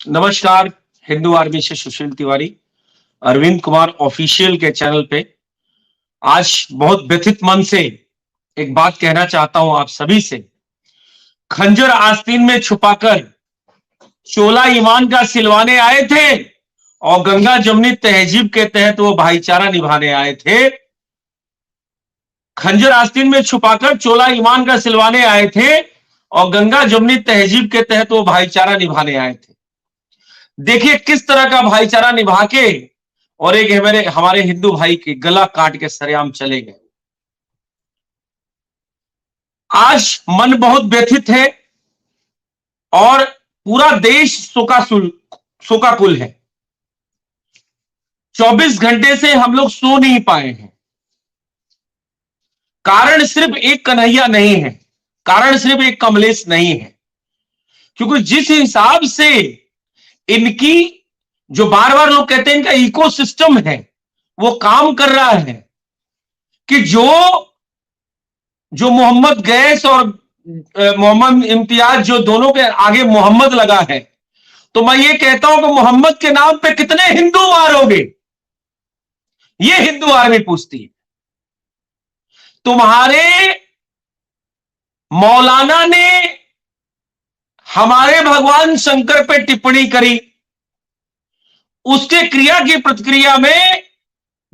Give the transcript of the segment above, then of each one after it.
नमस्कार। हिंदू आर्मी से सुशील तिवारी, अरविंद कुमार ऑफिशियल के चैनल पे आज बहुत व्यथित मन से एक बात कहना चाहता हूं आप सभी से। खंजर आस्तीन में छुपाकर चोला ईमान का सिलवाने आए थे और गंगा जमुनी तहजीब के तहत वो भाईचारा निभाने आए थे। खंजर आस्तीन में छुपाकर चोला ईमान का सिलवाने आए थे और गंगा जमुनी तहजीब के तहत वो भाईचारा निभाने आए थे। देखिए किस तरह का भाईचारा निभा के और एक हमारे हिंदू भाई के गला काट के सरेआम चले गए। आज मन बहुत व्यथित है और पूरा देश शोकाकुल है। 24 घंटे से हम लोग सो नहीं पाए हैं। कारण सिर्फ एक कन्हैया नहीं है, कारण सिर्फ एक कमलेश नहीं है, क्योंकि जिस हिसाब से इनकी जो बार बार लोग कहते हैं इनका इकोसिस्टम है वो काम कर रहा है कि जो मोहम्मद गैस और मोहम्मद इम्तियाज जो दोनों के आगे मोहम्मद लगा है, तो मैं ये कहता हूं कि मोहम्मद के नाम पे कितने हिंदू मारोगे, ये हिंदू आर्मी पूछती है। तुम्हारे मौलाना ने हमारे भगवान शंकर पे टिप्पणी करी, उसके क्रिया की प्रतिक्रिया में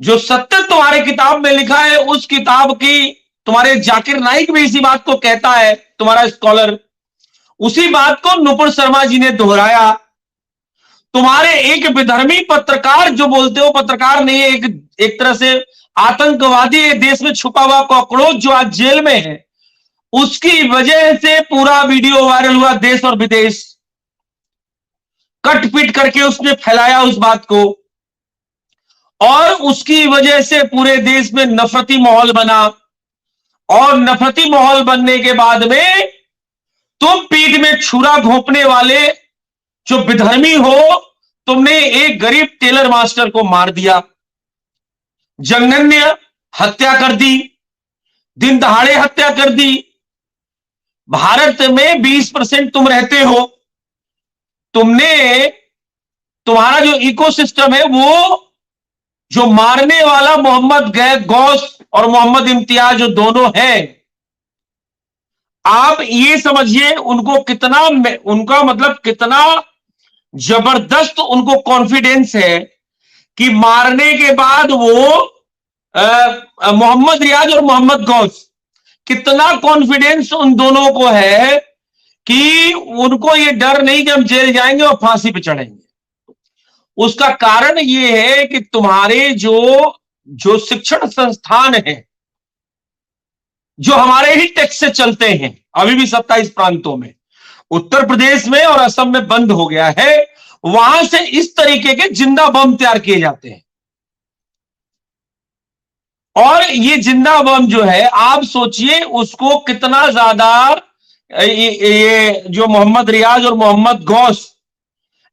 जो सत्य तुम्हारे किताब में लिखा है उस किताब की तुम्हारे जाकिर नाइक भी इसी बात को कहता है, तुम्हारा स्कॉलर, उसी बात को नुपुर शर्मा जी ने दोहराया। तुम्हारे एक विधर्मी पत्रकार जो बोलते हो पत्रकार नहीं है, एक तरह से आतंकवादी देश में छुपा हुआ कॉकरोच जो आज जेल में है, उसकी वजह से पूरा वीडियो वायरल हुआ देश और विदेश। कट पीट करके उसने फैलाया उस बात को और उसकी वजह से पूरे देश में नफरती माहौल बना और नफरती माहौल बनने के बाद में तुम पीठ में छुरा घोंपने वाले जो विधर्मी हो, तुमने एक गरीब टेलर मास्टर को मार दिया, जघन्य हत्या कर दी, दिन दहाड़े हत्या कर दी। भारत में 20% तुम रहते हो, तुम्हारा जो इकोसिस्टम है वो जो मारने वाला मोहम्मद गौस और मोहम्मद इम्तियाज जो दोनों हैं, आप ये समझिए उनका मतलब कितना जबरदस्त उनको कॉन्फिडेंस है कि मारने के बाद वो मोहम्मद रियाज और मोहम्मद गौस, कितना कॉन्फिडेंस उन दोनों को है कि उनको ये डर नहीं कि हम जेल जाएंगे और फांसी पे चढ़ेंगे। उसका कारण ये है कि तुम्हारे जो शिक्षण संस्थान है जो हमारे ही टैक्स से चलते हैं, अभी भी 27 प्रांतों में, उत्तर प्रदेश में और असम में बंद हो गया है, वहां से इस तरीके के जिंदा बम तैयार किए जाते हैं। और ये जिंदा बम जो है आप सोचिए उसको कितना ज्यादा ये जो मोहम्मद रियाज और मोहम्मद गौस,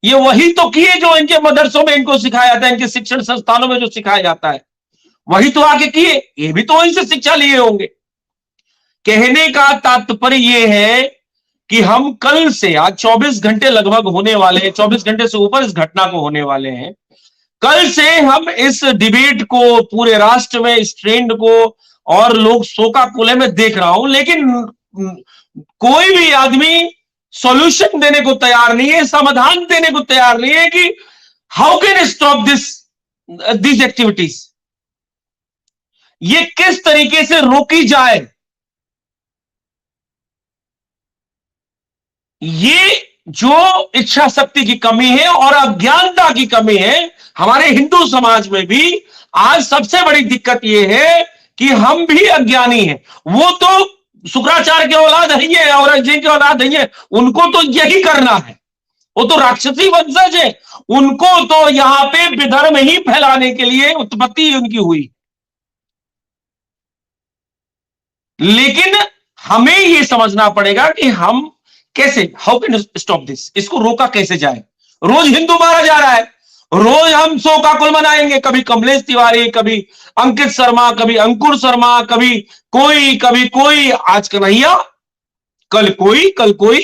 ये वही तो किए जो इनके मदरसों में इनको सिखाया जाता है, इनके शिक्षण संस्थानों में जो सिखाया जाता है वही तो आके किए, ये भी तो वहीं से शिक्षा लिए होंगे। कहने का तात्पर्य ये है कि हम कल से, आज 24 घंटे लगभग होने वाले हैं, 24 घंटे से ऊपर इस घटना को होने वाले हैं, कल से हम इस डिबेट को पूरे राष्ट्र में, इस ट्रेंड को और लोग शोकाकुल में देख रहा हूं, लेकिन कोई भी आदमी सॉल्यूशन देने को तैयार नहीं है, समाधान देने को तैयार नहीं है कि how can stop this activities, ये किस तरीके से रोकी जाए। ये जो इच्छा शक्ति की कमी है और अज्ञानता की कमी है हमारे हिंदू समाज में भी। आज सबसे बड़ी दिक्कत यह है कि हम भी अज्ञानी हैं। वो तो शुक्राचार्य के औलाद है, औरंगजेब के औलाद है, उनको तो यही करना है, वो तो राक्षसी वंशज है, उनको तो यहां पे विधर्म ही फैलाने के लिए उत्पत्ति उनकी हुई। लेकिन हमें यह समझना पड़ेगा कि हम कैसे, हाउ कैन स्टॉप दिस, इसको रोका कैसे जाए। रोज हिंदू मारा जा रहा है, रोज हम शोकाकुल मनाएंगे, कभी कमलेश तिवारी, कभी अंकित शर्मा, कभी अंकुर शर्मा, कभी कोई, आज कन्हैया, कल कोई,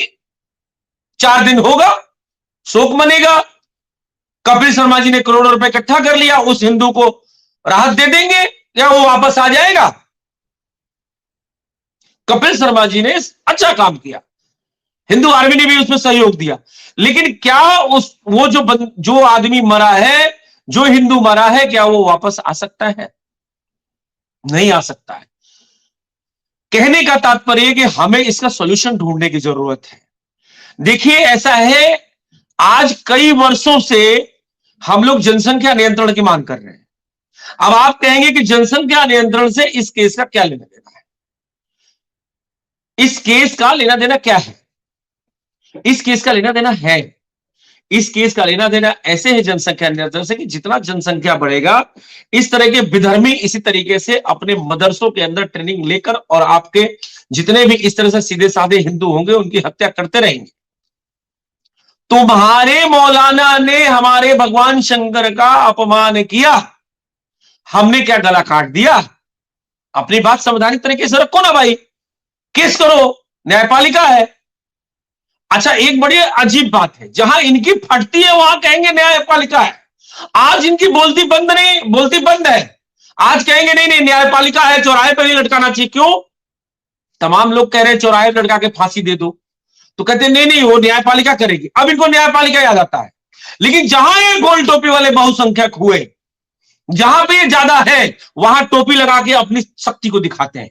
4 दिन होगा शोक मनेगा। कपिल शर्मा जी ने करोड़ों रुपए इकट्ठा कर लिया, उस हिंदू को राहत दे देंगे या वो वापस आ जाएगा? कपिल शर्मा जी ने अच्छा काम किया, हिंदू आर्मी ने भी उसमें सहयोग दिया, लेकिन क्या उस वो जो आदमी मरा है, जो हिंदू मरा है, क्या वो वापस आ सकता है? नहीं आ सकता है। कहने का तात्पर्य कि हमें इसका सॉल्यूशन ढूंढने की जरूरत है। देखिए ऐसा है, आज कई वर्षों से हम लोग जनसंख्या नियंत्रण की मांग कर रहे हैं। अब आप कहेंगे कि जनसंख्या नियंत्रण से इस केस का क्या लेना देना है? इस केस का लेना देना क्या है? इस केस का लेना देना है, इस केस का लेना देना ऐसे है जनसंख्या नियंत्रण से कि जितना जनसंख्या बढ़ेगा, इस तरह के विधर्मी इसी तरीके से अपने मदरसों के अंदर ट्रेनिंग लेकर और आपके जितने भी इस तरह से सीधे साधे हिंदू होंगे उनकी हत्या करते रहेंगे। तुम्हारे मौलाना ने हमारे भगवान शंकर का अपमान किया, हमने क्या गला काट दिया? अपनी बात संवैधानिक तरीके से रखो ना भाई, केस करो, न्यायपालिका है। अच्छा, एक बड़ी अजीब बात है, जहां इनकी फटती है वहां कहेंगे न्यायपालिका है। आज इनकी बोलती बंद नहीं, बोलती बंद है, आज कहेंगे नहीं नहीं न्यायपालिका है, चौराहे पर ही लटकाना चाहिए। क्यों? तमाम लोग कह रहे हैं चौराहे पर लटका के फांसी दे दो, तो कहते हैं नहीं नहीं वो न्यायपालिका करेगी। अब इनको न्यायपालिका याद आता है, लेकिन जहां ये गोल टोपी वाले बहुसंख्यक हुए, जहां पे ये ज्यादा है, वहां टोपी लगा के अपनी शक्ति को दिखाते हैं,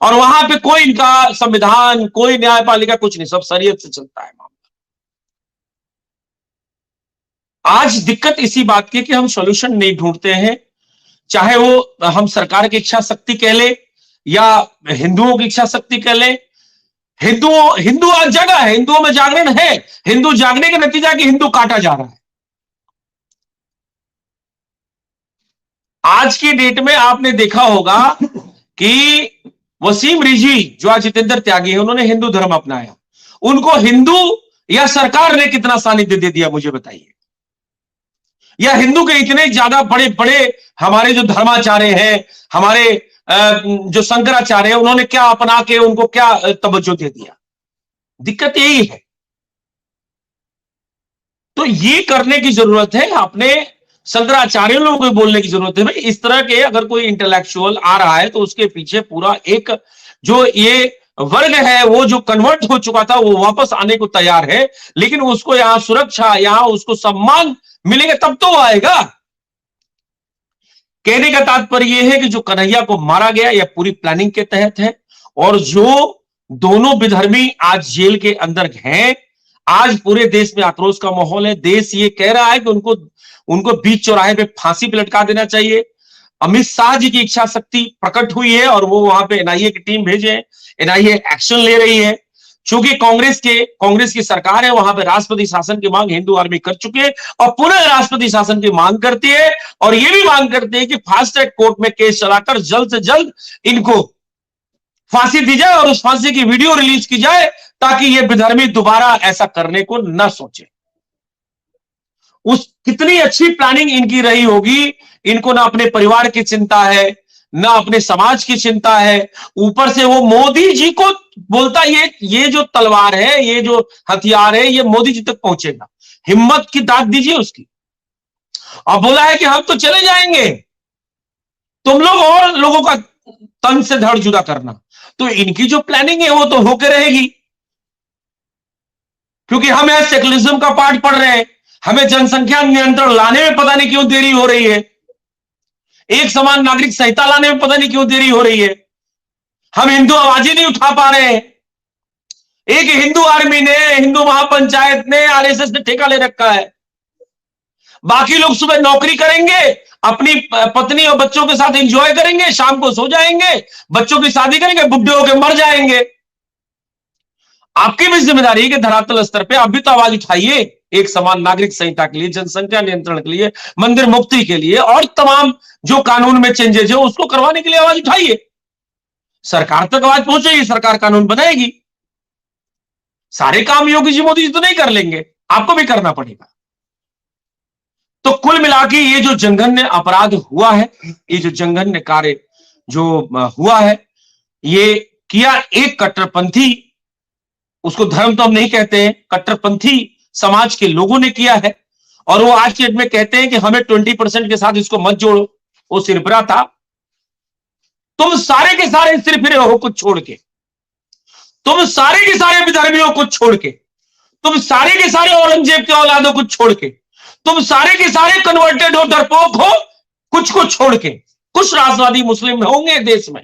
और वहां पे कोई इनका संविधान, कोई न्यायपालिका, कुछ नहीं, सब शरीयत से चलता है मामला। आज दिक्कत इसी बात की कि हम सॉल्यूशन नहीं ढूंढते हैं, चाहे वो हम सरकार की इच्छा शक्ति कह ले या हिंदुओं की इच्छा शक्ति कह ले। हिंदू आज जगा है, हिंदुओं में जागरण है, हिंदू जागने का नतीजा कि हिंदू काटा जा रहा है। आज की डेट में आपने देखा होगा कि वसीम रिजवी जो आज जितेंद्र त्यागी है, उन्होंने हिंदू धर्म अपनाया, उनको हिंदू या सरकार ने कितना सानिध्य दे दिया मुझे बताइए? या हिंदू के इतने ज्यादा बड़े बड़े हमारे जो धर्माचार्य हैं, हमारे जो शंकराचार्य हैं, उन्होंने क्या अपना के उनको क्या तवज्जो दे दिया? दिक्कत यही है। तो ये करने की जरूरत है, अपने शंकराचार्य लोगों को बोलने की जरूरत है भाई, इस तरह के अगर कोई इंटेलेक्चुअल आ रहा है तो उसके पीछे पूरा एक जो ये वर्ग है वो जो कन्वर्ट हो चुका था वो वापस आने को तैयार है, लेकिन उसको यहां सुरक्षा, यहां उसको सम्मान मिलेगा तब तो वो आएगा। कहने का तात्पर्य यह है कि जो कन्हैया को मारा गया यह पूरी प्लानिंग के तहत है, और जो दोनों विधर्मी आज जेल के अंदर हैं, आज पूरे देश में आक्रोश का माहौल है। देश ये कह रहा है कि उनको बीच चौराहे पे फांसी पे लटका देना चाहिए। अमित शाह जी की इच्छा शक्ति प्रकट हुई है और वो वहां पे एनआईए की टीम भेजे, एनआईए एक्शन ले रही है। चूंकि कांग्रेस की सरकार है, वहां पे राष्ट्रपति शासन की मांग हिंदू आर्मी कर चुके हैं और पुनः राष्ट्रपति शासन की मांग करती है, और ये भी मांग करती है कि फास्ट ट्रैक कोर्ट में केस चलाकर जल्द से जल्द इनको फांसी दी जाए और उस फांसी की वीडियो रिलीज की जाए, ताकि ये विधर्मी दोबारा ऐसा करने को न सोचे। उस कितनी अच्छी प्लानिंग इनकी रही होगी, इनको ना अपने परिवार की चिंता है, ना अपने समाज की चिंता है, ऊपर से वो मोदी जी को बोलता ये जो तलवार है, ये जो हथियार है, ये मोदी जी तक पहुंचेगा, हिम्मत की दाद दीजिए उसकी। और बोला है कि हम तो चले जाएंगे, तुम लोग और लोगों का तन से धड़ जुदा करना। तो इनकी जो प्लानिंग है वो तो होकर रहेगी, क्योंकि हम यहां सेकुलरिज्म का पाठ पढ़ रहे हैं, हमें जनसंख्या नियंत्रण लाने में पता नहीं क्यों देरी हो रही है, एक समान नागरिक संहिता लाने में पता नहीं क्यों देरी हो रही है, हम हिंदू आवाजें नहीं उठा पा रहे हैं। एक हिंदू आर्मी ने, हिंदू महापंचायत ने, आरएसएस ने ठेका ले रखा है। बाकी लोग सुबह नौकरी करेंगे, अपनी पत्नी और बच्चों के साथ एंजॉय करेंगे, शाम को सो जाएंगे, बच्चों की शादी करेंगे, बुढ़े होकर मर जाएंगे। आपकी भी जिम्मेदारी है कि धरातल स्तर पे आप भी तो आवाज उठाइए, एक समान नागरिक संहिता के लिए, जनसंख्या नियंत्रण के लिए, मंदिर मुक्ति के लिए, और तमाम जो कानून में चेंजेस है उसको करवाने के लिए आवाज उठाइए। सरकार तक आवाज पहुंचेगी, सरकार कानून बनाएगी। सारे काम योगी जी मोदी जी तो नहीं कर लेंगे, आपको भी करना पड़ेगा। तो कुल मिला के ये जो जघन्य अपराध हुआ है, ये जो जघन्य कार्य जो हुआ है, ये किया एक कट्टरपंथी, उसको धर्म तो हम नहीं कहते हैं, कट्टरपंथी समाज के लोगों ने किया है, और वो आज के डेट में कहते हैं कि हमें 20% के साथ इसको मत जोड़ो। वो सिरफिरा था। तुम सारे के सारे सिरफिरे हो कुछ छोड़ के, तुम सारे के सारे विधर्मियों को छोड़ के, तुम सारे के सारे औरंगजेब के औलादों को छोड़ के, तुम सारे के सारे कन्वर्टेड हो, डरपोक हो, कुछ को छोड़ के। कुछ राष्ट्रवादी मुस्लिम होंगे देश में।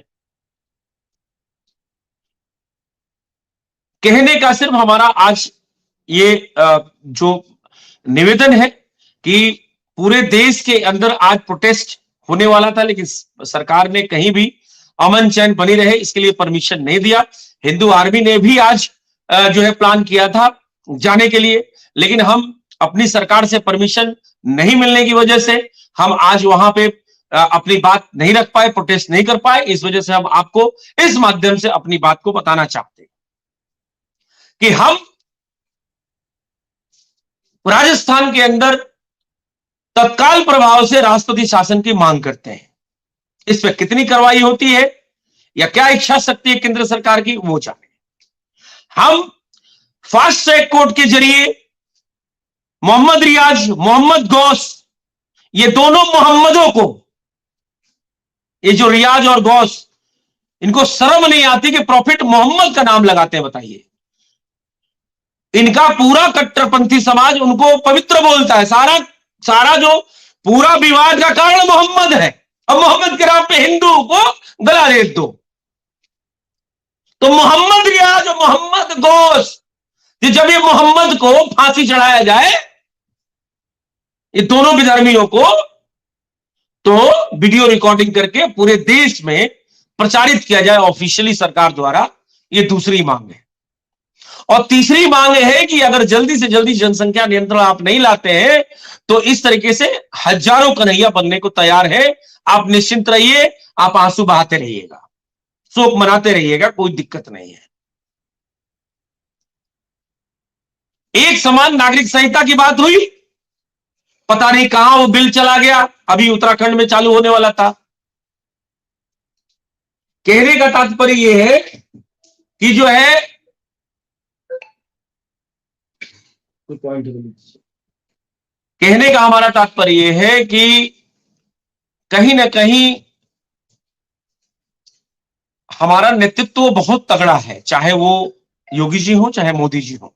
कहने का सिर्फ हमारा आज ये जो निवेदन है कि पूरे देश के अंदर आज प्रोटेस्ट होने वाला था, लेकिन सरकार ने कहीं भी अमन चैन बनी रहे इसके लिए परमिशन नहीं दिया। हिंदू आर्मी ने भी आज जो है प्लान किया था जाने के लिए, लेकिन हम अपनी सरकार से परमिशन नहीं मिलने की वजह से हम आज वहां पे अपनी बात नहीं रख पाए, प्रोटेस्ट नहीं कर पाए। इस वजह से हम आपको इस माध्यम से अपनी बात को बताना चाहते हैं कि हम राजस्थान के अंदर तत्काल प्रभाव से राष्ट्रपति शासन की मांग करते हैं। इस पर कितनी कार्रवाई होती है या क्या इच्छा शक्ति है केंद्र सरकार की, वो जाने। हम फास्ट ट्रैक कोर्ट के जरिए मोहम्मद रियाज, मोहम्मद गौस, ये दोनों मोहम्मदों को, ये जो रियाज और गौस, इनको शर्म नहीं आती कि प्रॉफिट मोहम्मद का नाम लगाते हैं। बताइए, इनका पूरा कट्टरपंथी समाज उनको पवित्र बोलता है। सारा जो पूरा विवाद का कारण मोहम्मद है, अब मोहम्मद के नाम पे हिंदू को गला रेत दो। तो मोहम्मद रियाज और मोहम्मद गौस, जब ये मोहम्मद को फांसी चढ़ाया जाए, ये दोनों विधर्मियों को, तो वीडियो रिकॉर्डिंग करके पूरे देश में प्रचारित किया जाए ऑफिशियली सरकार द्वारा। ये दूसरी मांग है। और तीसरी मांग है कि अगर जल्दी से जल्दी जनसंख्या नियंत्रण आप नहीं लाते हैं तो इस तरीके से हजारों कन्हैया बनने को तैयार है। आप निश्चिंत रहिए, आप आंसू बहाते रहिएगा, शोक मनाते रहिएगा, कोई दिक्कत नहीं है। एक समान नागरिक संहिता की बात हुई, पता नहीं कहां वो बिल चला गया, अभी उत्तराखंड में चालू होने वाला था। कहने का तात्पर्य यह है कि जो है, कहने का हमारा तात्पर्य यह है कि कहीं ना कहीं हमारा नेतृत्व बहुत तगड़ा है, चाहे वो योगी जी हो चाहे मोदी जी हो।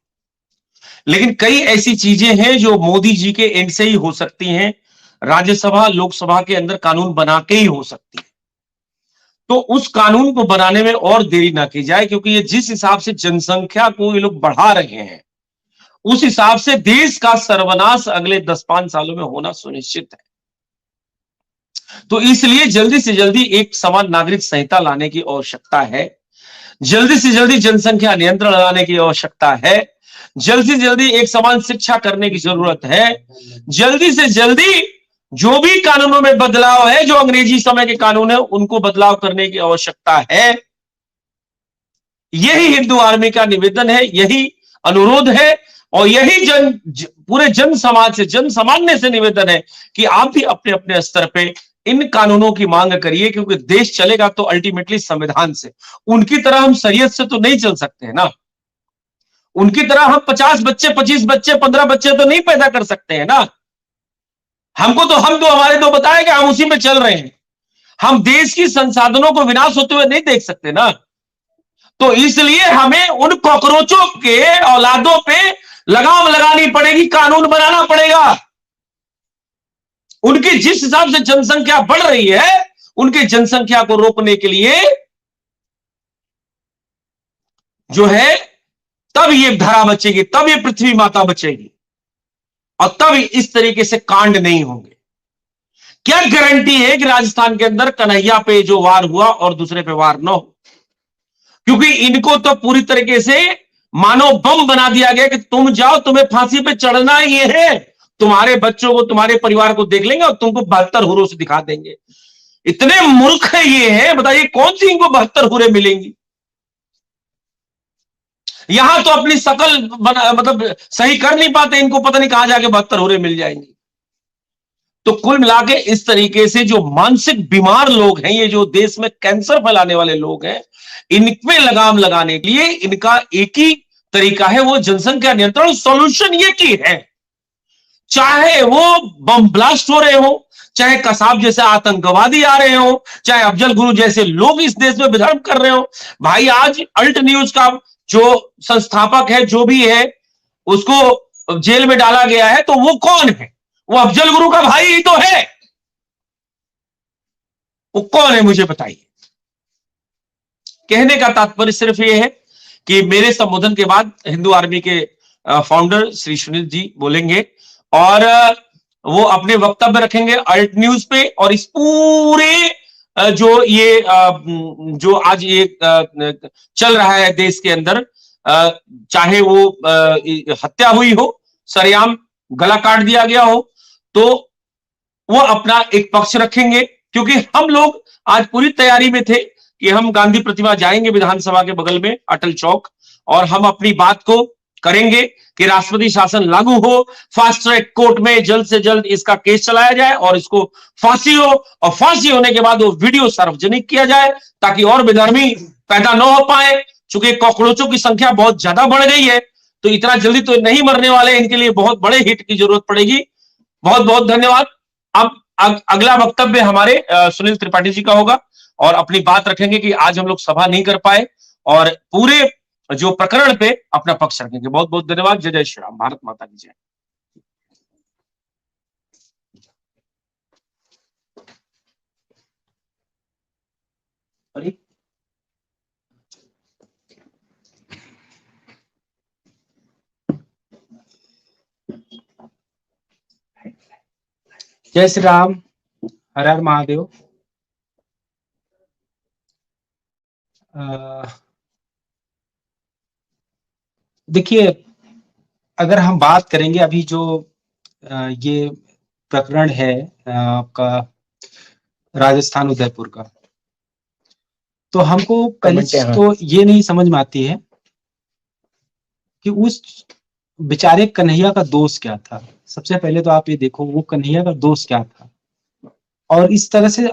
लेकिन कई ऐसी चीजें हैं जो मोदी जी के एंड से ही हो सकती हैं, राज्यसभा लोकसभा के अंदर कानून बना के ही हो सकती है। तो उस कानून को बनाने में और देरी ना की जाए, क्योंकि ये जिस हिसाब से जनसंख्या को ये लोग बढ़ा रहे हैं, उस हिसाब से देश का सर्वनाश अगले 10-5 सालों में होना सुनिश्चित है। तो इसलिए जल्दी से जल्दी एक समान नागरिक संहिता लाने की आवश्यकता है, जल्दी से जल्दी जनसंख्या नियंत्रण लाने की आवश्यकता है, जल्दी से जल्दी एक समान शिक्षा करने की जरूरत है, जल्दी से जल्दी जो भी कानूनों में बदलाव है, जो अंग्रेजी समय के कानून है, उनको बदलाव करने की आवश्यकता है। यही हिंदू आर्मी का निवेदन है, यही अनुरोध है, और यही पूरे जन समाज से, जन सामान्य से निवेदन है कि आप भी अपने अपने स्तर पे इन कानूनों की मांग करिए, क्योंकि देश चलेगा तो अल्टीमेटली संविधान से। उनकी तरह हम शरीयत से तो नहीं चल सकते हैं ना, उनकी तरह हम 50 बच्चे, 25 बच्चे, 15 बच्चे तो नहीं पैदा कर सकते हैं ना। हमको तो हम दो, हमारे दो बताएगा, हम उसी में चल रहे हैं। हम देश की संसाधनों को विनाश होते हुए नहीं देख सकते ना। तो इसलिए हमें उन कॉकरोचों के औलादों पे लगाम लगानी पड़ेगी, कानून बनाना पड़ेगा। उनकी जिस हिसाब से जनसंख्या बढ़ रही है, उनकी जनसंख्या को रोकने के लिए जो है, तब ये धरा बचेगी, तब ये पृथ्वी माता बचेगी, और तब इस तरीके से कांड नहीं होंगे। क्या गारंटी है कि राजस्थान के अंदर कन्हैया पे जो वार हुआ और दूसरे पे वार न हो? क्योंकि इनको तो पूरी तरीके से मानो बम बना दिया गया कि तुम जाओ, तुम्हें फांसी पे चढ़ना ही है, तुम्हारे बच्चों को, तुम्हारे परिवार को देख लेंगे और तुमको 72 हुरों से दिखा देंगे। इतने मूर्ख है ये है, बताइए कौन सी इनको 72 हुरें मिलेंगी? यहां तो अपनी शकल मतलब सही कर नहीं पाते, इनको पता नहीं कहां जाके 72 हुरें मिल जाएंगी। तो कुल मिला के इस तरीके से जो मानसिक बीमार लोग हैं, ये जो देश में कैंसर फैलाने वाले लोग हैं, इन पे लगाम लगाने के लिए इनका एक ही तरीका है वो जनसंख्या नियंत्रण। सॉल्यूशन ये की है, चाहे वो बम ब्लास्ट हो रहे हो, चाहे कसाब जैसे आतंकवादी आ रहे हो, चाहे अफजल गुरु जैसे लोग इस देश में विधर्म कर रहे हो। भाई आज अल्ट न्यूज का जो संस्थापक है, जो भी है, उसको जेल में डाला गया है, तो वो कौन है? वो अफजल गुरु का भाई ही तो है। वो कौन है मुझे बताइए। कहने का तात्पर्य सिर्फ ये है कि मेरे संबोधन के बाद हिंदू आर्मी के फाउंडर श्री सुनील जी बोलेंगे और वो अपने वक्तव्य रखेंगे अल्ट न्यूज पे, और इस पूरे जो ये जो आज ये चल रहा है देश के अंदर, चाहे वो हत्या हुई हो, सरेआम गला काट दिया गया हो, तो वो अपना एक पक्ष रखेंगे। क्योंकि हम लोग आज पूरी तैयारी में थे कि हम गांधी प्रतिमा जाएंगे विधानसभा के बगल में अटल चौक, और हम अपनी बात को करेंगे कि राष्ट्रपति शासन लागू हो, फास्ट ट्रैक कोर्ट में जल्द से जल्द इसका केस चलाया जाए और इसको फांसी हो, और फांसी होने के बाद वो वीडियो सार्वजनिक किया जाए ताकि और बेधर्मी पैदा न हो पाए। चूंकि कॉकरोचों की संख्या बहुत ज्यादा बढ़ गई है, तो इतना जल्दी तो नहीं मरने वाले, इनके लिए बहुत बड़े हिट की जरूरत पड़ेगी। बहुत बहुत धन्यवाद। अब अगला वक्तव्य हमारे सुनील त्रिपाठी जी का होगा, और अपनी बात रखेंगे कि आज हम लोग सभा नहीं कर पाए, और पूरे जो प्रकरण पे अपना पक्ष रखेंगे। बहुत बहुत धन्यवाद। जय जय श्री राम। भारत माता की जय। जय श्री राम, हर हर महादेव। देखिए, अगर हम बात करेंगे अभी जो ये प्रकरण है आपका राजस्थान उदयपुर का, तो हमको पहले तो ये नहीं समझ में आती है कि उस बेचारे कन्हैया का दोष क्या था। सबसे पहले तो आप ये देखो वो कन्हैया का दोष क्या था, और इस तरह से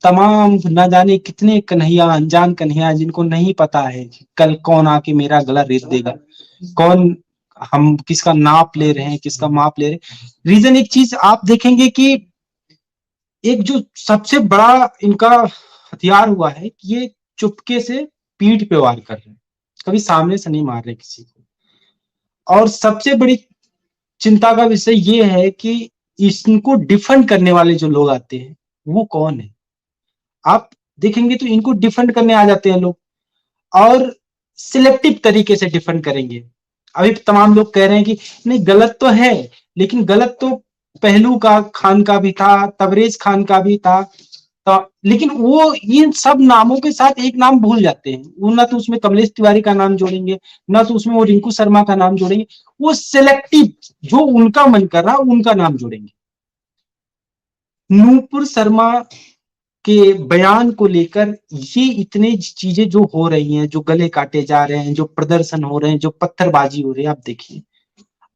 तमाम न जाने कितने कन्हैया, अनजान कन्हैया, जिनको नहीं पता है कल कौन आके मेरा गला रेत देगा, कौन हम किसका नाप ले रहे हैं, किसका माप ले रहे हैं। रीजन एक चीज आप देखेंगे कि एक जो सबसे बड़ा इनका हथियार हुआ है कि ये चुपके से पीठ पे वार कर रहे हैं, कभी सामने से नहीं मार रहे किसी को। और सबसे बड़ी चिंता का विषय ये है कि इनको डिफेंड करने वाले जो लोग आते हैं वो कौन है। आप देखेंगे तो इनको डिफेंड करने आ जाते हैं लोग, और सिलेक्टिव तरीके से डिफेंड करेंगे। अभी तमाम लोग कह रहे हैं कि नहीं गलत तो है, लेकिन गलत तो पहलू का खान का भी था, तबरेज खान का भी था, तो लेकिन वो इन सब नामों के साथ एक नाम भूल जाते हैं। वो ना तो उसमें कमलेश तिवारी का नाम जोड़ेंगे, ना तो उसमें वो रिंकू शर्मा का नाम जोड़ेंगे। वो सिलेक्टिव जो उनका मन कर रहा उनका नाम जोड़ेंगे। नूपुर शर्मा के बयान को लेकर ये इतने चीजें जो हो रही हैं, जो गले काटे जा रहे हैं, जो प्रदर्शन हो रहे हैं, जो पत्थरबाजी हो रही है, आप देखिए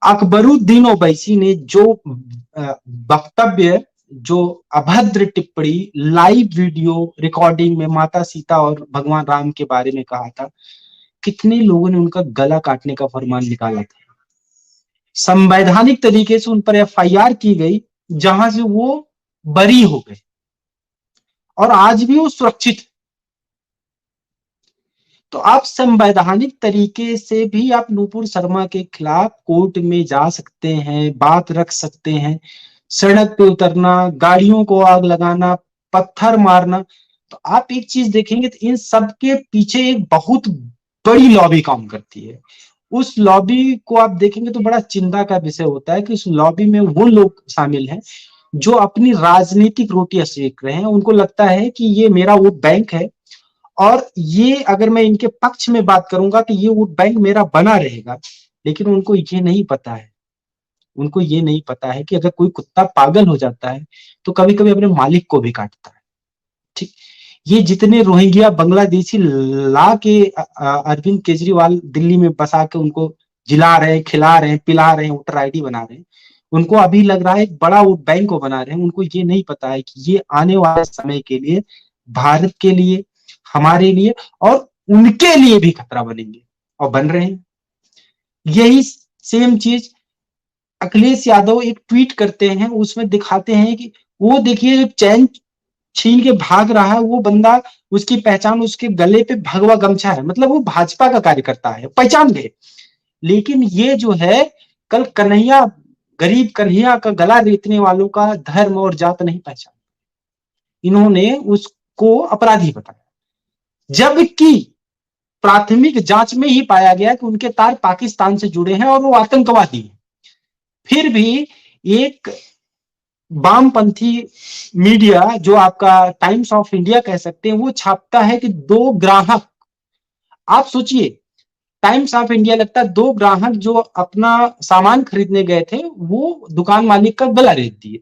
अकबरुद्दीन ओवैसी ने जो वक्तव्य, जो अभद्र टिप्पणी लाइव वीडियो रिकॉर्डिंग में माता सीता और भगवान राम के बारे में कहा था, कितने लोगों ने उनका गला काटने का फरमान निकाला था। संवैधानिक तरीके से उन पर एफआईआर की गई, जहां से वो बरी हो गए, और आज भी वो सुरक्षित। तो आप संवैधानिक तरीके से भी आप नूपुर शर्मा के खिलाफ कोर्ट में जा सकते हैं, बात रख सकते हैं। सड़क पे उतरना, गाड़ियों को आग लगाना, पत्थर मारना, तो आप एक चीज देखेंगे तो इन सब के पीछे एक बहुत बड़ी लॉबी काम करती है। उस लॉबी को आप देखेंगे तो बड़ा चिंता का विषय होता है कि उस लॉबी में वो लोग शामिल हैं जो अपनी राजनीतिक रोटियां सेक रहे हैं। उनको लगता है कि ये मेरा वोट बैंक है, और ये अगर मैं इनके पक्ष में बात करूंगा तो ये वोट बैंक मेरा बना रहेगा। लेकिन उनको ये नहीं पता है, उनको ये नहीं पता है कि अगर कोई कुत्ता पागल हो जाता है तो कभी कभी अपने मालिक को भी काटता है। ठीक, ये जितने रोहिंग्या बांग्लादेशी ला के अरविंद केजरीवाल दिल्ली में बसा के उनको जिला रहे हैं, खिला रहे हैं, पिला रहे हैं, वोटर आईडी बना रहे हैं, उनको अभी लग रहा है एक बड़ा वोट बैंक को बना रहे हैं। उनको ये नहीं पता है कि ये आने वाले समय के लिए, भारत के लिए, हमारे लिए और उनके लिए भी खतरा बनेंगे, और बन रहे हैं। यही सेम चीज अखिलेश यादव एक ट्वीट करते हैं, उसमें दिखाते हैं कि वो देखिए जब चैन छीन के भाग रहा है वो बंदा, उसकी पहचान उसके गले पे भगवा गमछा है, मतलब वो भाजपा का कार्यकर्ता है, पहचान गए। लेकिन ये जो है कल कन्हैया, गरीब कन्हैया का गला रेतने वालों का धर्म और जात नहीं पहचान, इन्होंने उसको अपराधी बताया, जबकि प्राथमिक जांच में ही पाया गया कि उनके तार पाकिस्तान से जुड़े हैं और वो आतंकवादी हैं। फिर भी एक वामपंथी मीडिया जो आपका टाइम्स ऑफ इंडिया कह सकते हैं, वो छापता है कि 2 ग्राहक, आप सोचिए, टाइम्स ऑफ इंडिया लगता है 2 ग्राहक जो अपना सामान खरीदने गए थे वो दुकान मालिक का गला रेत दिए।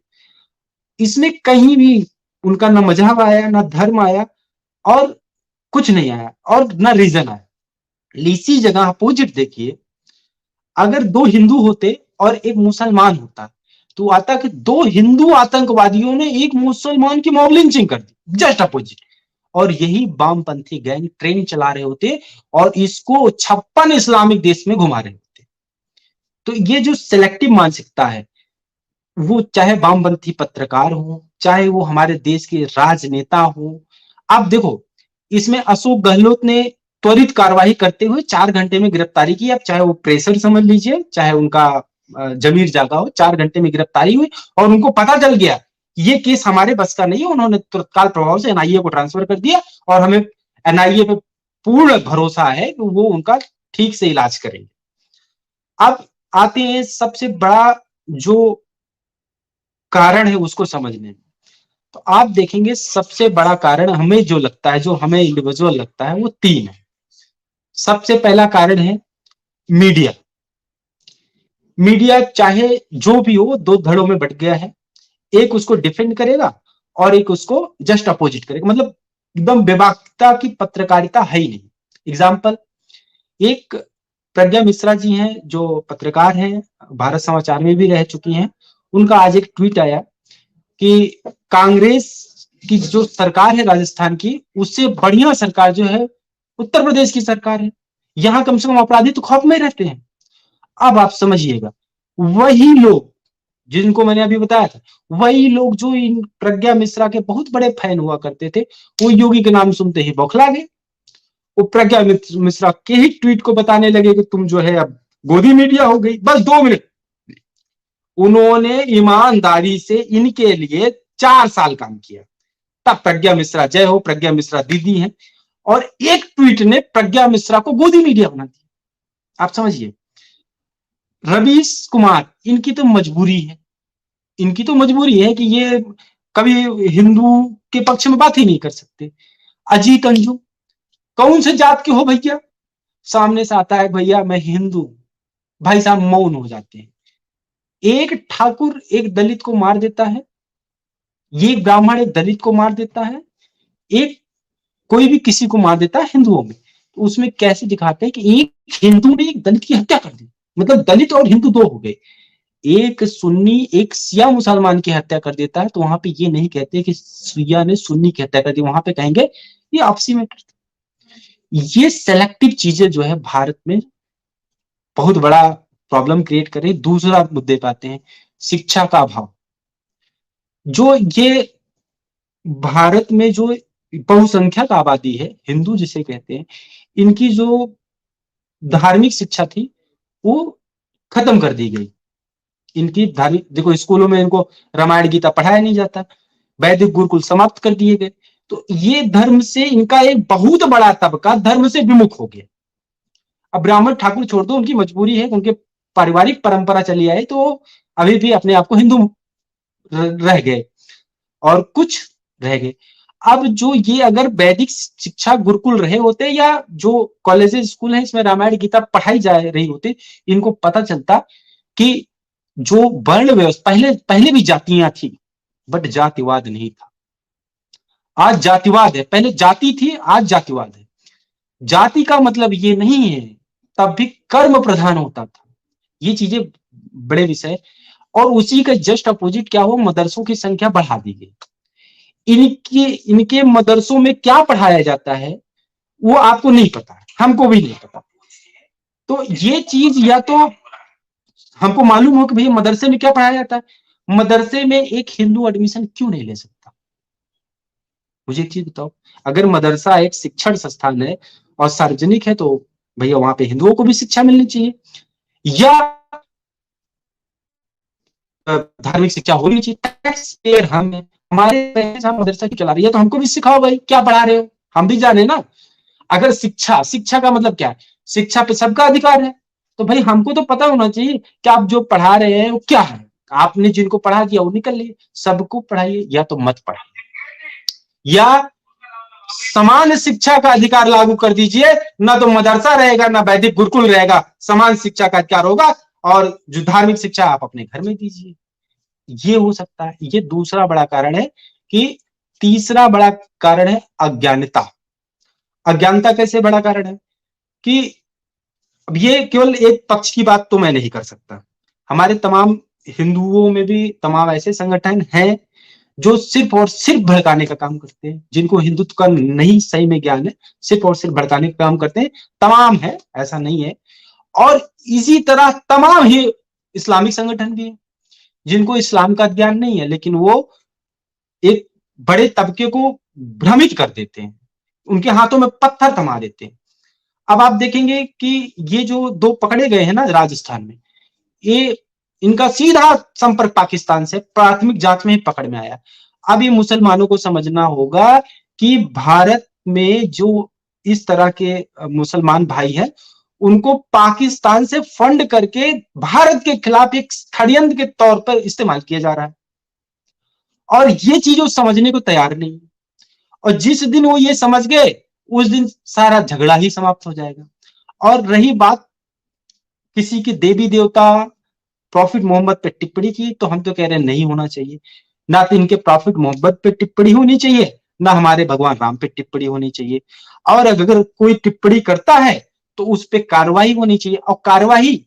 इसमें कहीं भी उनका ना मजहब आया ना धर्म आया और कुछ नहीं आया और ना रीजन आया। इसी जगह अपोजिट देखिए, अगर 2 हिंदू होते और एक मुसलमान होता तो आता कि 2 हिंदू आतंकवादियों ने एक मुसलमान की मॉब लिंचिंग कर दी, जस्ट अपोजिट। और यही वामपंथी गैंग ट्रेन चला रहे होते और इसको 56 इस्लामिक देश में घुमा रहे होते। तो ये जो सिलेक्टिव मानसिकता है, वो चाहे वामपंथी पत्रकार हो, चाहे वो हमारे देश के राजनेता हो, आप देखो इसमें अशोक गहलोत ने त्वरित कार्रवाई करते हुए 4 घंटे में गिरफ्तारी की। अब चाहे वो प्रेशर समझ लीजिए, चाहे उनका जमीर जागा हो, 4 घंटे में गिरफ्तारी हुई और उनको पता चल गया ये केस हमारे बस का नहीं है। उन्होंने तत्काल प्रभाव से एनआईए को ट्रांसफर कर दिया और हमें एनआईए पे पूर्ण भरोसा है कि वो उनका ठीक से इलाज करेंगे। अब आते हैं सबसे बड़ा जो कारण है उसको समझने में। तो आप देखेंगे सबसे बड़ा कारण हमें जो लगता है, जो हमें इंडिविजुअल लगता है, वो 3 है। सबसे पहला कारण है मीडिया। मीडिया चाहे जो भी हो 2 धड़ों में बट गया है, एक उसको डिफेंड करेगा और एक उसको जस्ट अपोजिट करेगा, मतलब एकदम बेबाकता की पत्रकारिता है ही नहीं। एग्जाम्पल, एक प्रज्ञा मिश्रा जी हैं जो पत्रकार हैं, भारत समाचार में भी रह चुकी हैं। उनका आज एक ट्वीट आया कि कांग्रेस की जो सरकार है राजस्थान की, उससे बढ़िया सरकार जो है उत्तर प्रदेश की सरकार है। यहां कम से कम अपराधी तो खौफ में रहते हैं। अब आप समझिएगा, वही लोग जिनको मैंने अभी बताया था, वही लोग जो इन प्रज्ञा मिश्रा के बहुत बड़े फैन हुआ करते थे, वो योगी के नाम सुनते ही बौखला गए। वो प्रज्ञा मिश्रा के ही ट्वीट को बताने लगे कि तुम जो है अब गोदी मीडिया हो गई। बस 2 मिनट उन्होंने ईमानदारी से इनके लिए 4 साल काम किया। तब प्रज्ञा मिश्रा जय हो, प्रज्ञा मिश्रा दीदी हैं, और एक ट्वीट ने प्रज्ञा मिश्रा को गोदी मीडिया बना दिया। आप समझिए, रवीश कुमार, इनकी तो मजबूरी है, इनकी तो मजबूरी है कि ये कभी हिंदू के पक्ष में बात ही नहीं कर सकते। अजीत अंजू, कौन से जात के हो भैया, सामने से आता है भैया मैं हिंदू, भाई साहब मौन हो जाते हैं। एक ठाकुर एक दलित को मार देता है, ये ब्राह्मण एक दलित को मार देता है, एक कोई भी किसी को मार देता है हिंदुओं में, तो उसमें कैसे दिखाते हैं कि एक हिंदू ने एक दलित की हत्या कर दी, मतलब दलित और हिंदू 2 हो गए। एक सुन्नी एक शिया मुसलमान की हत्या कर देता है, तो वहां पे ये नहीं कहते कि शिया ने सुन्नी की हत्या कर दी, वहां पे कहेंगे ये आपसी मैटर। ये सेलेक्टिव चीजें जो है भारत में बहुत बड़ा प्रॉब्लम क्रिएट कर रही। दूसरा मुद्दे पे आते हैं, शिक्षा का अभाव। जो ये भारत में जो बहुसंख्यक आबादी है, हिंदू जिसे कहते हैं, इनकी जो धार्मिक शिक्षा थी वो खत्म कर दी गई। इनकी धार्मिक, देखो स्कूलों में इनको रामायण गीता पढ़ाया नहीं जाता, वैदिक गुरुकुल समाप्त कर दिए गए, तो ये धर्म से इनका एक बहुत बड़ा तबका धर्म से विमुख हो गया। अब ब्राह्मण ठाकुर छोड़ दो, उनकी मजबूरी है, उनके पारिवारिक परंपरा चली आई, तो अभी भी अपने आप को हिंदू रह गए और कुछ रह गए। अब जो ये अगर वैदिक शिक्षा गुरुकुल रहे होते या जो कॉलेजेस स्कूल है इसमें रामायण गीता पढ़ाई जा रही होती, इनको पता चलता कि जो वर्ण व्यवस्था, पहले भी जातियां थी बट जातिवाद नहीं था। आज जातिवाद है, पहले जाति थी, आज जातिवाद है। जाति का मतलब ये नहीं है, तब भी कर्म प्रधान होता था। ये चीजें बड़े विषय, और उसी का जस्ट अपोजिट क्या हुआ, मदरसों की संख्या बढ़ा दी गई। इनके मदरसों में क्या पढ़ाया जाता है वो आपको नहीं पता, हमको भी नहीं पता। तो ये चीज या तो हमको मालूम हो कि भैया मदरसे में क्या पढ़ाया जाता है, मदरसे में एक हिंदू एडमिशन क्यों नहीं ले सकता? मुझे एक चीज बताओ, अगर मदरसा एक शिक्षण संस्थान है और सार्वजनिक है तो भैया वहां पे हिंदुओं को भी शिक्षा मिलनी चाहिए, या धार्मिक शिक्षा होनी चाहिए। टैक्स पेयर हम हैं, हमारे पैसे हम मदरसा की चला रही है, तो हमको भी सिखाओ भाई क्या पढ़ा रहे हो, हम भी जाने ना। अगर शिक्षा, शिक्षा का मतलब क्या है, शिक्षा पे सबका अधिकार है, तो भाई हमको तो पता होना चाहिए कि आप जो पढ़ा रहे हैं वो क्या है। आपने जिनको पढ़ा दिया वो निकल लिए, सबको पढ़ाइए या तो मत पढ़ाइए, या समान शिक्षा का अधिकार लागू कर दीजिए, ना तो मदरसा रहेगा ना वैदिक गुरुकुल रहेगा, समान शिक्षा का अधिकार होगा, और जो धार्मिक शिक्षा आप अपने घर में दीजिए। ये हो सकता है, ये दूसरा बड़ा कारण है। कि तीसरा बड़ा कारण है अज्ञानता। अज्ञानता कैसे बड़ा कारण है कि अब ये केवल एक पक्ष की बात तो मैं नहीं कर सकता, हमारे तमाम हिंदुओं में भी तमाम ऐसे संगठन हैं जो सिर्फ और सिर्फ भड़काने का काम करते हैं, जिनको हिंदुत्व का नहीं सही में ज्ञान है, सिर्फ और सिर्फ भड़काने का काम करते हैं। तमाम है, ऐसा नहीं है। और इसी तरह तमाम ही इस्लामिक संगठन भी है जिनको इस्लाम का ज्ञान नहीं है, लेकिन वो एक बड़े तबके को भ्रमित कर देते हैं, उनके हाथों में पत्थर थमा देते हैं। अब आप देखेंगे कि ये जो दो पकड़े गए हैं ना राजस्थान में, ये इनका सीधा संपर्क पाकिस्तान से प्राथमिक जांच में ही पकड़ में आया। अब ये मुसलमानों को समझना होगा कि भारत में जो इस तरह के मुसलमान भाई हैं, उनको पाकिस्तान से फंड करके भारत के खिलाफ एक षड्यंत्र के तौर पर इस्तेमाल किया जा रहा है, और ये चीज वो समझने को तैयार नहीं। और जिस दिन वो ये समझ गए उस दिन सारा झगड़ा ही समाप्त हो जाएगा। और रही बात किसी की देवी देवता प्रॉफिट मोहम्मद पे टिप्पणी की, तो हम तो कह रहे हैं नहीं होना चाहिए। ना तो इनके प्रॉफिट मोहम्मद पे टिप्पणी होनी चाहिए, ना हमारे भगवान राम पे टिप्पणी होनी चाहिए। और अगर कोई टिप्पणी करता है तो उस पर कार्रवाई होनी चाहिए, और कार्रवाई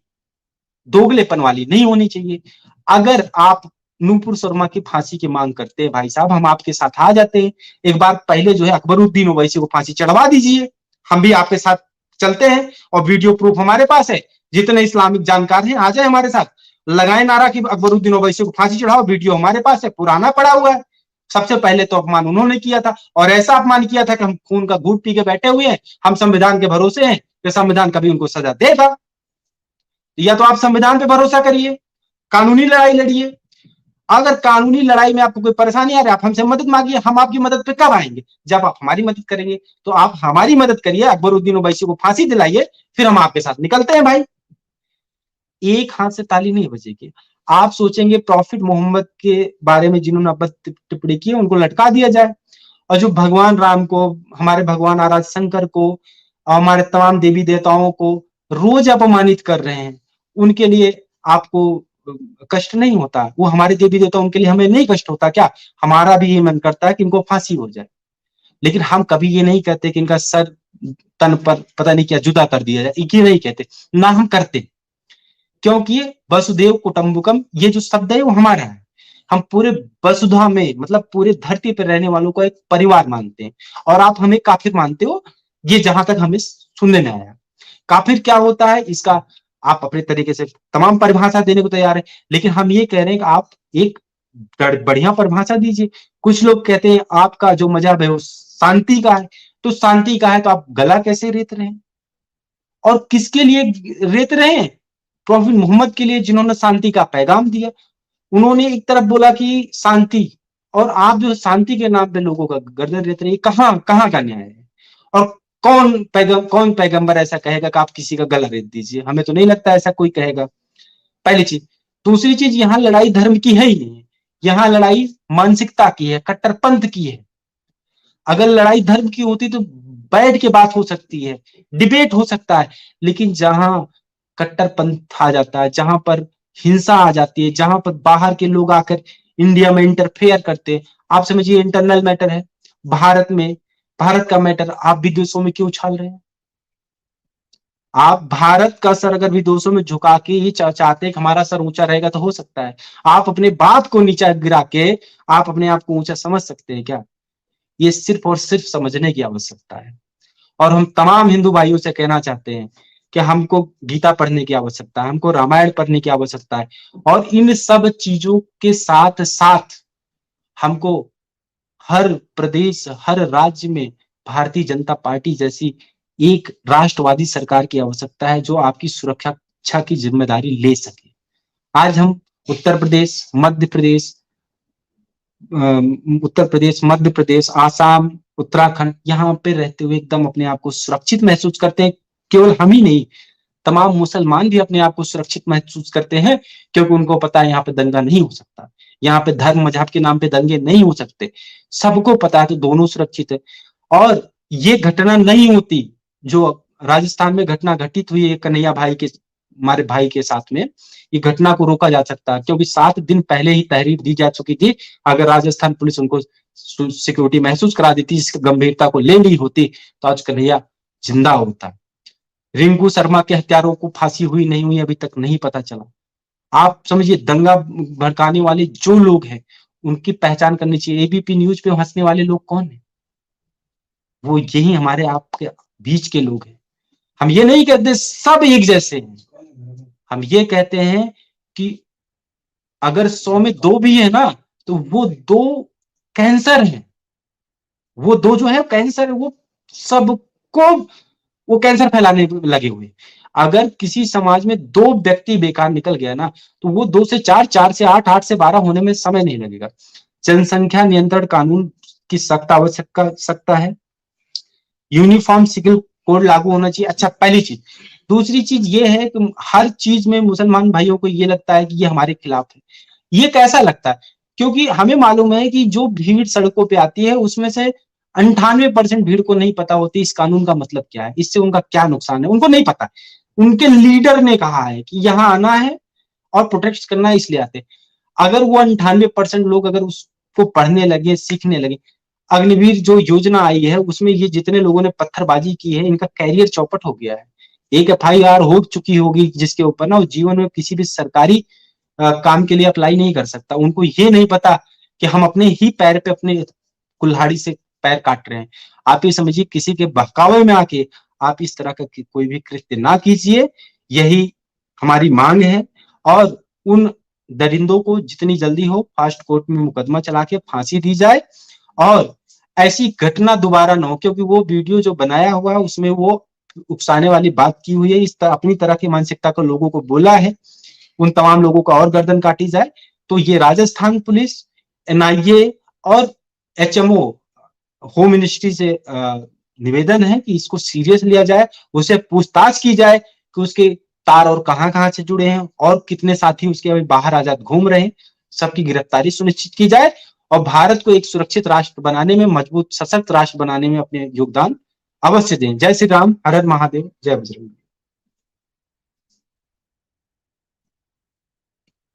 दोगलेपन वाली नहीं होनी चाहिए। अगर आप नूपुर शर्मा की फांसी की मांग करते हैं, भाई साहब हम आपके साथ आ जाते हैं। एक बार पहले जो है अकबरुद्दीन ओवैसी को फांसी चढ़वा दीजिए, हम भी आपके साथ चलते हैं, और वीडियो प्रूफ हमारे पास है। जितने इस्लामिक जानकार हैं आ जाए हमारे साथ, लगाए नारा कि अकबरुद्दीन ओवैसी को फांसी चढ़ाओ। वीडियो हमारे पास है, पुराना पड़ा हुआ है। सबसे पहले तो अपमान उन्होंने किया था, और ऐसा अपमान किया था कि हम खून का घूंट पी के बैठे हुए हैं, हम संविधान के भरोसे हैं कि संविधान कभी उनको सजा देगा। या तो आप संविधान पे भरोसा करिए, कानूनी लड़ाई लड़िए। अगर कानूनी लड़ाई में आपको कोई परेशानी आ रही है, आप हमसे मदद मांगिए। हम आपकी मदद पे कब आएंगे? जब आप हमारी मदद करेंगे। तो आप हमारी मदद करिए, अकबरुद्दीन ओवैसी को फांसी दिलाइए, फिर हम आपके साथ निकलते हैं भाई। एक हाथ से ताली नहीं बजेगी। आप सोचेंगे प्रॉफिट मोहम्मद के बारे में जिन्होंने अपनी टिप्पणी की उनको लटका दिया जाए, और जो भगवान राम को, हमारे भगवान आराध्य शंकर को, हमारे तमाम देवी देवताओं को रोज अपमानित कर रहे हैं, उनके लिए आपको कष्ट नहीं होता? वो हमारे देवी देवता, उनके लिए हमें नहीं कष्ट होता क्या? हमारा भी ये मन करता है कि इनको फांसी हो जाए, लेकिन हम कभी ये नहीं कहते कि इनका सर तन पर पता नहीं क्या जुदा कर दिया जाए, ये नहीं कहते ना हम करते, क्योंकि वसुदेव कुटुंबकम ये जो शब्द है वो हमारा है। हम पूरे वसुधा में, मतलब पूरे धरती पर रहने वालों को एक परिवार मानते हैं, और आप हमें काफिर मानते हो, ये जहां तक हमें सुनने में आया। काफिर क्या होता है इसका आप अपने तरीके से तमाम परिभाषा देने को तैयार है, लेकिन हम ये कह रहे हैं कि आप एक बढ़िया परिभाषा दीजिए। कुछ लोग कहते हैं आपका जो मजहब है वो शांति का है, तो शांति का है तो आप गला कैसे रेत रहे हैं? और किसके लिए रेत रहे हैं? प्रॉफिट मोहम्मद के लिए, जिन्होंने शांति का पैगाम दिया। उन्होंने एक तरफ बोला कि शांति, और आप जो शांति के नाम पे लोगों का गर्दन रेत रहे, कहां कहां का न्याय है? और कौन पैगंबर ऐसा कहेगा कि आप किसी का गला रेत दीजिए? हमें तो नहीं लगता ऐसा कोई कहेगा, पहली चीज। दूसरी चीज, यहाँ लड़ाई धर्म की है ही नहीं, यहाँ लड़ाई मानसिकता की है, कट्टरपंथ की है। अगर लड़ाई धर्म की होती तो बैठ के बात हो सकती है, डिबेट हो सकता है, लेकिन जहां कट्टरपंथ आ जाता है, जहां पर हिंसा आ जाती है, जहां पर बाहर के लोग आकर इंडिया में इंटरफेयर करते हैं, आप समझिए इंटरनल मैटर है भारत में, भारत का मैटर आप विदेशों में क्यों उछाल रहे हैं? आप भारत का सर अगर विदेशों में झुका के ही चाहते हैं कि हमारा सर ऊंचा रहेगा तो हो सकता है। आप अपने बाप को नीचा गिरा के आप अपने आप को ऊंचा समझ सकते हैं क्या? ये सिर्फ और सिर्फ समझने की आवश्यकता है। और हम तमाम हिंदू भाइयों से कहना चाहते हैं कि हमको गीता पढ़ने की आवश्यकता है, हमको रामायण पढ़ने की आवश्यकता है, और इन सब चीजों के साथ साथ हमको हर प्रदेश, हर राज्य में भारतीय जनता पार्टी जैसी एक राष्ट्रवादी सरकार की आवश्यकता है जो आपकी सुरक्षा की जिम्मेदारी ले सके। आज हम उत्तर प्रदेश, मध्य प्रदेश, आसाम, उत्तराखंड, यहाँ पे रहते हुए एकदम अपने आप को सुरक्षित महसूस करते हैं। केवल हम ही नहीं, तमाम मुसलमान भी अपने आप को सुरक्षित महसूस करते हैं, क्योंकि उनको पता है यहाँ पे दंगा नहीं हो सकता, यहाँ पे धर्म मजहब के नाम पे दंगे नहीं हो सकते, सबको पता है, तो दोनों सुरक्षित है। और ये घटना नहीं होती जो राजस्थान में घटना घटित हुई है कन्हैया भाई के, हमारे भाई के साथ में, ये घटना को रोका जा सकता है, क्योंकि 7 दिन पहले ही तहरीर दी जा चुकी थी। अगर राजस्थान पुलिस उनको सिक्योरिटी महसूस करा देती, इसकी गंभीरता को ले ली होती, तो आज कन्हैया जिंदा होता। रिंकू शर्मा के हत्यारों को फांसी हुई नहीं हुई अभी तक नहीं पता चला। आप समझिए, दंगा भड़काने वाले जो लोग हैं उनकी पहचान करनी चाहिए। एबीपी न्यूज पे हंसने वाले लोग कौन है? वो यही हमारे आपके बीच के लोग हैं। हम ये नहीं कहते सब एक जैसे हैं, हम ये कहते हैं कि अगर 100 में 2 भी है ना, तो वो 2 कैंसर हैं, वो 2 जो है कैंसर है, वो सबको वो कैंसर फैलाने लगे हुए। अगर किसी समाज में 2 व्यक्ति बेकार निकल गया ना, तो वो 2 से 4, 4 से 8, 8 से 12 होने में समय नहीं लगेगा। जनसंख्या नियंत्रण कानून की सख्त आवश्यकता है। यूनिफॉर्म सिविल कोड लागू होना चाहिए। अच्छा, पहली चीज। दूसरी चीज ये है कि हर चीज में मुसलमान भाइयों को ये लगता है कि ये हमारे खिलाफ है। ये कैसा लगता है? क्योंकि हमें मालूम है कि जो भीड़ सड़कों पे आती है उसमें से 98% भीड़ को नहीं पता होती इस कानून का मतलब क्या है, इससे उनका क्या नुकसान है, उनको नहीं पता। उनके लीडर ने कहा है कि यहाँ आना है और प्रोटेस्ट करना है, इसलिए आते। अगर वो 98% लोग अगर उसको पढ़ने लगे, सीखने लगे, अग्निवीर जो योजना आई है उसमें ये जितने लोगों ने पत्थरबाजी की है, इनका कैरियर चौपट हो गया है। एक FIR हो चुकी होगी जिसके ऊपर ना, वो जीवन में किसी भी सरकारी काम के लिए अप्लाई नहीं कर सकता। उनको ये नहीं पता कि हम अपने ही पैर पे, अपने कुल्हाड़ी से पैर काट रहे हैं। आप ये समझिए, किसी के बहकावे में आके आप इस तरह का कोई भी कृत्य ना कीजिए, यही हमारी मांग है। और उन दरिंदों को जितनी जल्दी हो फास्ट कोर्ट में मुकदमा चला के फांसी दी जाए, और ऐसी घटना दोबारा ना हो। क्योंकि वो वीडियो जो बनाया हुआ है उसमें वो उकसाने वाली बात की हुई है, इस तरह अपनी तरह की मानसिकता को लोगों को बोला है, उन तमाम लोगों का और गर्दन काटी जाए। तो ये राजस्थान पुलिस, NIA और HMO, होम मिनिस्ट्री से निवेदन है कि इसको सीरियस लिया जाए, उसे पूछताछ की जाए कि उसके तार और कहां से जुड़े हैं, और कितने साथी उसके अभी बाहर आजाद घूम रहे हैं, सबकी गिरफ्तारी सुनिश्चित की जाए, और भारत को एक सुरक्षित राष्ट्र बनाने में, मजबूत सशक्त राष्ट्र बनाने में अपने योगदान अवश्य दें। जय श्री राम, हर हर महादेव, जय बजरंग।